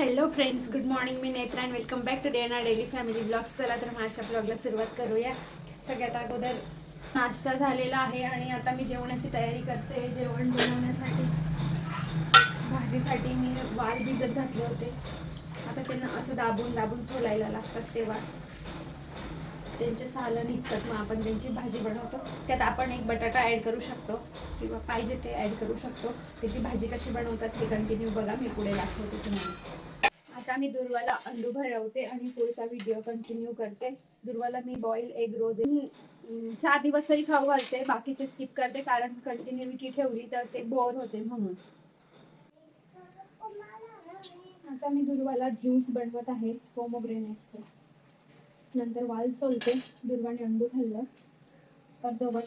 Hello friends, good morning. मी Netra and welcome back to Dena daily family blogs. चला तर माझ्या ब्लॉगला सुरुवात करूया. सगळ्यात अगोदर नाश्ता झालेला आहे आणि आता मी जेवणाची तयारी करते. जेवण बनवण्यासाठी भाजीसाठी मी वाल भिजत घातले होते. आता त्यांना असं दाबून दाबून सोलायला लागतात, तेव्हा त्यांचे सालं निघतात. मग आपण त्यांची भाजी बनवतो. त्यात आपण एक बटाटा ॲड करू शकतो किंवा पाहिजे ते ॲड करू शकतो. त्याची भाजी कशी बनवतात हे कंटिन्यू बघा, मी पुढे दाखवते तुम्हाला. आता मी दुर्वाला अंडू भरवते आणि पुढचा व्हिडिओ कंटिन्यू करते. दुर्वाला मी बॉईल एग रोज 4 दिवस तरी खाऊ घालते, बाकीचे स्किप करते कारण कंटिन्युटी ठेवली तर ते बोर होते म्हणून. आता मी दुर्वाला ज्यूस बनवत आहे पोमोग्रेनेटचं. नंतर वाल सोलते. दुर्वाने अंडू खाल्लं अर्धवट.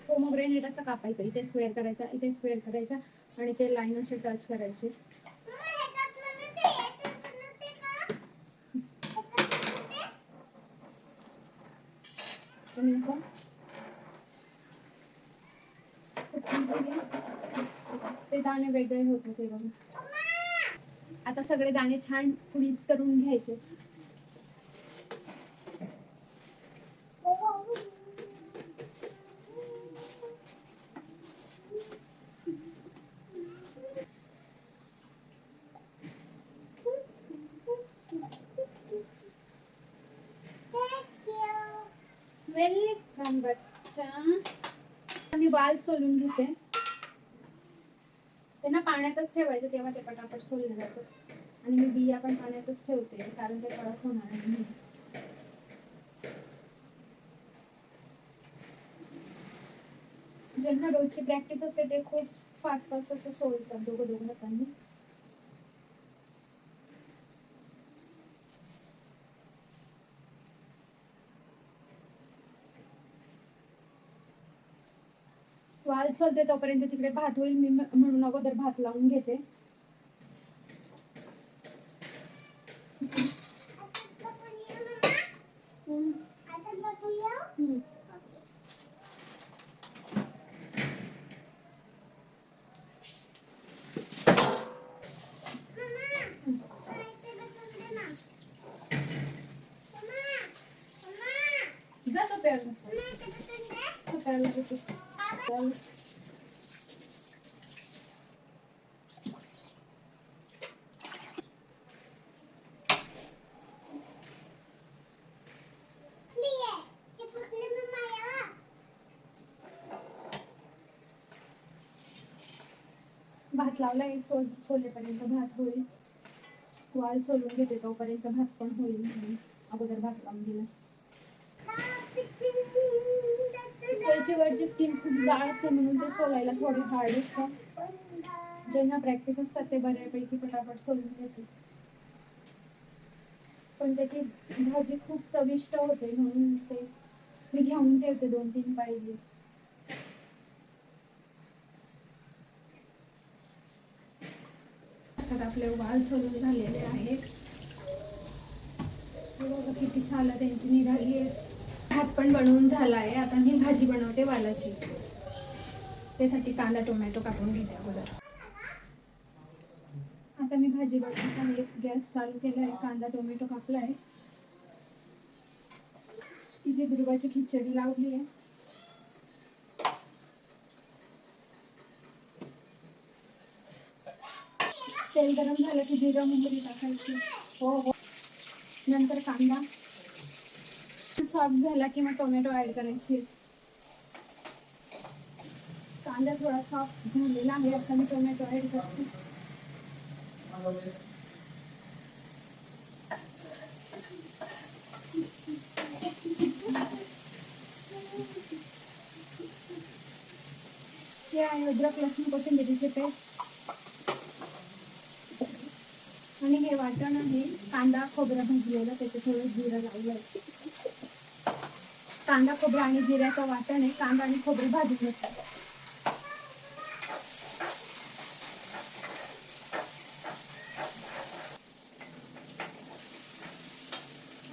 पोमोग्रेनेट असं कापायचं, इथे स्क्वेअर करायचा, इथे स्क्वेअर करायचा आणि ते लाईन असे टच करायचे. ते दाणे वेगळे होत होते बघा. आता सगळे दाणे छान फ्रीज करून घ्यायचे. वेलकम बच्चा. मी वाल सोलून घेते. त्यांना पाण्यातच ठेवायचं, तेव्हा ते पटापट सोलले जातात. आणि मी बिया पण पाण्यातच ठेवते कारण ते कडक होणार नाही. ज्यांना रोजची प्रॅक्टिस असते ते खूप फास्ट फास्ट असं सोलतात दोघं हातांनी. वाल सोलते तोपर्यंत तिकडे भात होईल. मी म्हणून अगोदर भात लावून घेते. भात लावलाय, सोलेपर्यंत भात होईल. वाल सोलून घेते तोपर्यंत भात पण होईल म्हणून अगोदर भात लावून दिला. त्याची वरची स्किन खूप जाड असते म्हणून ते सोलायला थोडी हार्ड असतं. ज्यांना प्रॅक्टिस असतात ते बऱ्यापैकी पटापट सोलून घेतात. पण त्याची भाजी खूप चविष्ट होते म्हणून ते मी घेऊन ठेवते 2-3 पाहिजे. आपले वाल सोलून झालेले आहेत. किती सालं त्यांची निघाली आहे. भात पण बनवून झाला आहे. आता मी भाजी बनवते वालाची. त्यासाठी कांदा टोमॅटो कापून घेते अगोदर. आता मी भाजी बनवत आहे. गॅस चालू केला आहे, कांदा टोमॅटो कापला आहे. तिथे दुर्वाची खिचडी लावली आहे. तेल गरम झालं की जिरं मोहरी टाकायची. हो. नंतर कांदा सॉफ्ट झाला की मग टोमॅटो ऍड करायची. कांदा थोडा सॉफ्ट झालेला आहे, आता मी टोमॅटो ऍड करते. हे आहे अद्रक लसूण कोथिंबीरचे पेस्ट आणि हे वाटण आहे कांदा खोबरा भाजलेला, त्याचं थोडं जिरं लावलं. कांदा खोबरा आणि जिऱ्याचं वाटण आहे. कांदा आणि खोबरं भाजून घेतात.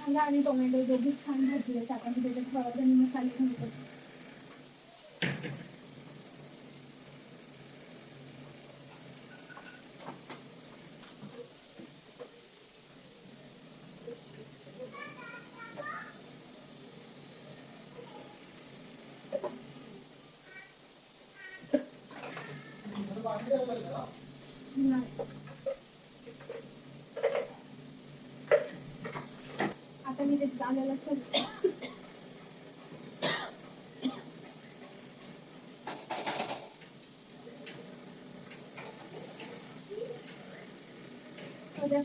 कांदा आणि टोमॅटो दोघी छान भाजले. आता मी त्याच्यात थोडा मसाले घालतो. आता मी ते आलेलं असेल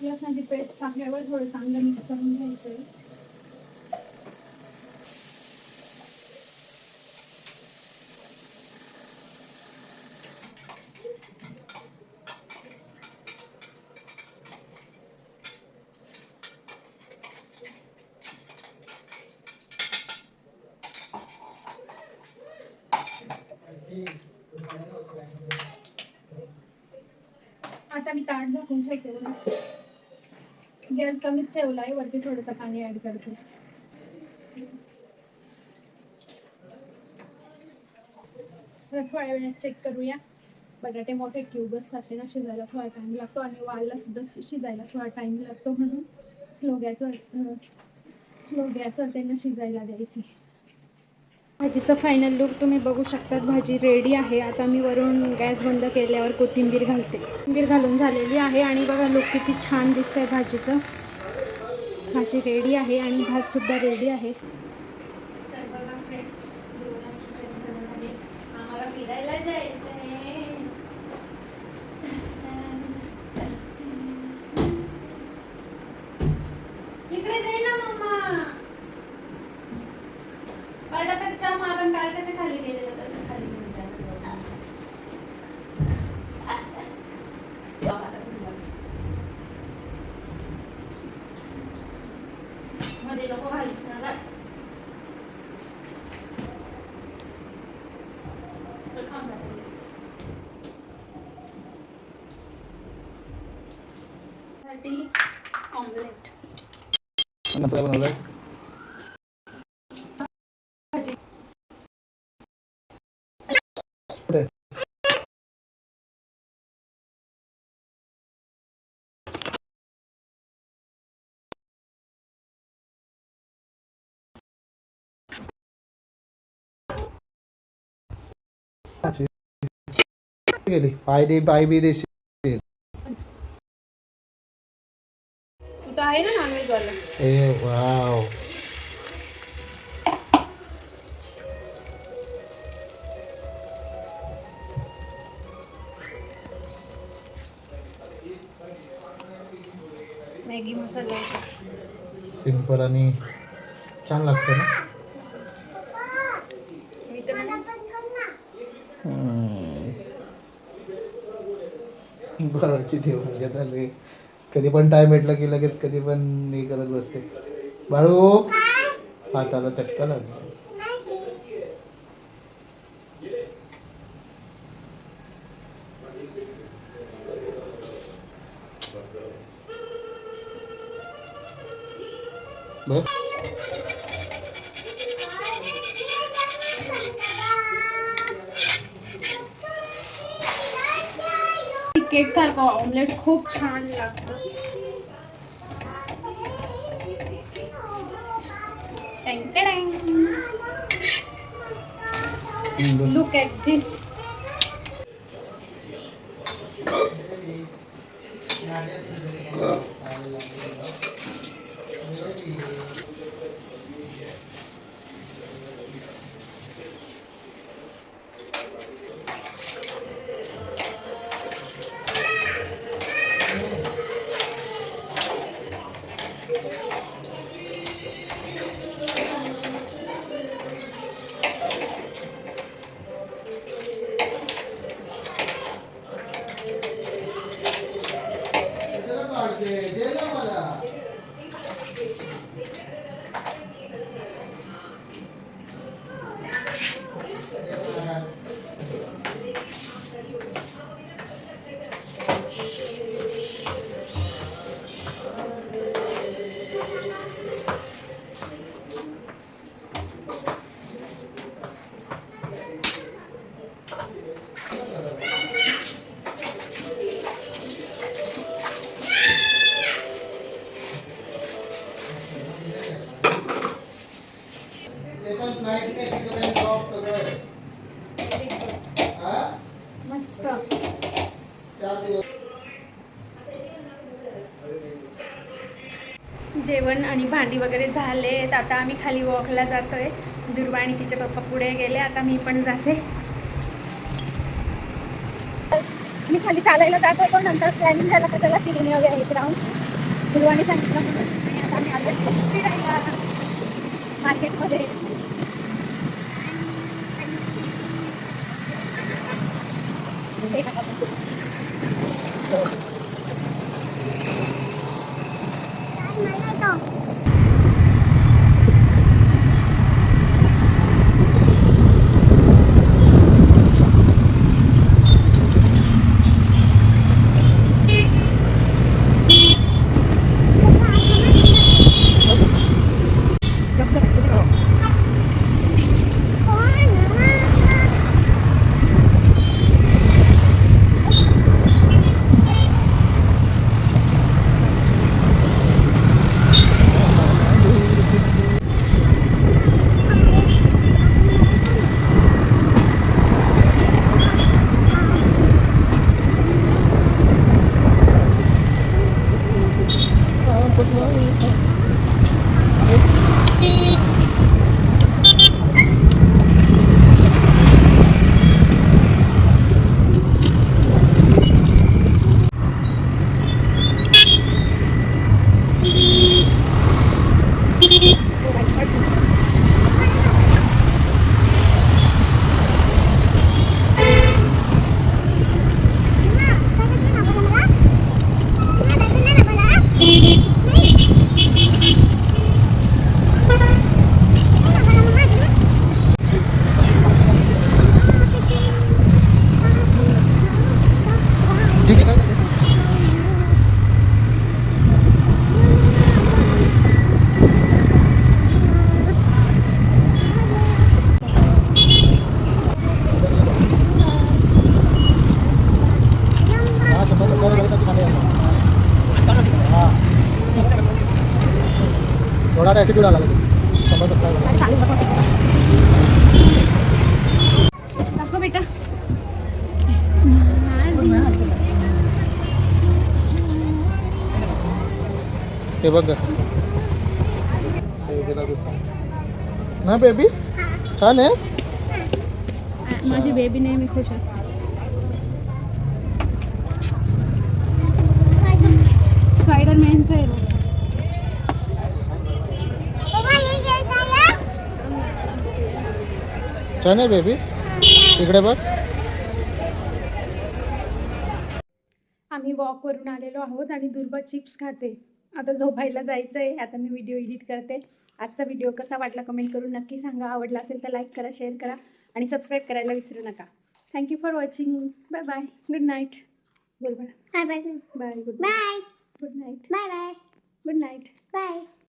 लसणाची पेस्ट टाकल्यावर थोडं चांगलं मिक्स करून घ्यायचं. आता मी ताट झाकून ठेवते. गॅस कमीच ठेवलाय. वरती थोडंसं पाणी ऍड करते. थोड्या वेळात चेक करूया. बटाटे मोठे क्यूब असतात ते ना शिजायला थोडा टाइम लागतो आणि वालला सुद्धा शिजायला थोडा टाइम लागतो, म्हणून स्लो गॅसवर त्यांना शिजायला द्यायची. भाजीचं फायनल लुक तुम्ही बघू शकतात. भाजी रेडी आहे. आता मी वरून गॅस बंद केल्यावर कोथिंबीर घालते. कोथिंबीर घालून झालेली आहे आणि बघा लुक किती छान दिसतंय भाजीचं. भाजी रेडी आहे आणि भात सुद्धा रेडी आहे. तर बघा फ्रेंड्स, आम्हाला फिरायला जायचं आहे. इकडे दे ना मम्मा. पटापटच्या आपण काल कसे खाली गेलेलो तसं खाली मध्ये नको घालून ना. ऑमलेट भाजी गेली फायदे बाय बी देशी. तू तर आहे ना नॉनव्हेज वाला. ए वाव. मॅगी मसाला सिंपल आणि छान लागतं ना. मी तर बरोबरची देव म्हणजे चालू. कधी पण टाइम भेटला की लगेच कधी पण हे करत बसते. बाळू हाताला चटका लागला. बस केक सारखं ऑमलेट खूप छान लागतं. Look at this. नाईट काय पिकअप अँड ड्रॉप सगळं आहे. हा? मस्त. 4 दिवस. जेवण आणि भांडी वगैरे झालेत. आता आम्ही खाली वॉकला जातोय. दुर्वा आणि तिचे पप्पा पुढे गेले, आता मी पण जाते. मी खाली चालायला जात होतो, नंतर प्लॅनिंग झाला का त्याला फिरून येऊया एक राऊंड. दुर्वाने सांगितलं म्हणून. आणि आता आम्ही आलो फिरायला मार्केटमध्ये. थोड़ा एटीट्यूड आला दाखव बेटा. हे बघ ना बेबी, छान आहे. माझी बेबी नेहमी खुश असते. स्पायडरमॅनचं आहे. छान आहे बेबी, इकडे बघ. आम्ही वॉक करून आलेलो आहोत आणि दुर्वा चिप्स खाते. आता झोपायला जायचं आहे. आता मी व्हिडिओ एडिट करते. आजचा व्हिडिओ कसा वाटला कमेंट करून नक्की सांगा. आवडला असेल तर लाईक करा, शेअर करा आणि सबस्क्राईब करायला विसरू नका. Thank you for watching. Bye bye. Good night. बोल bye. Bye bye. Bye. Goodbye. Good night. Bye bye. Good night. Bye.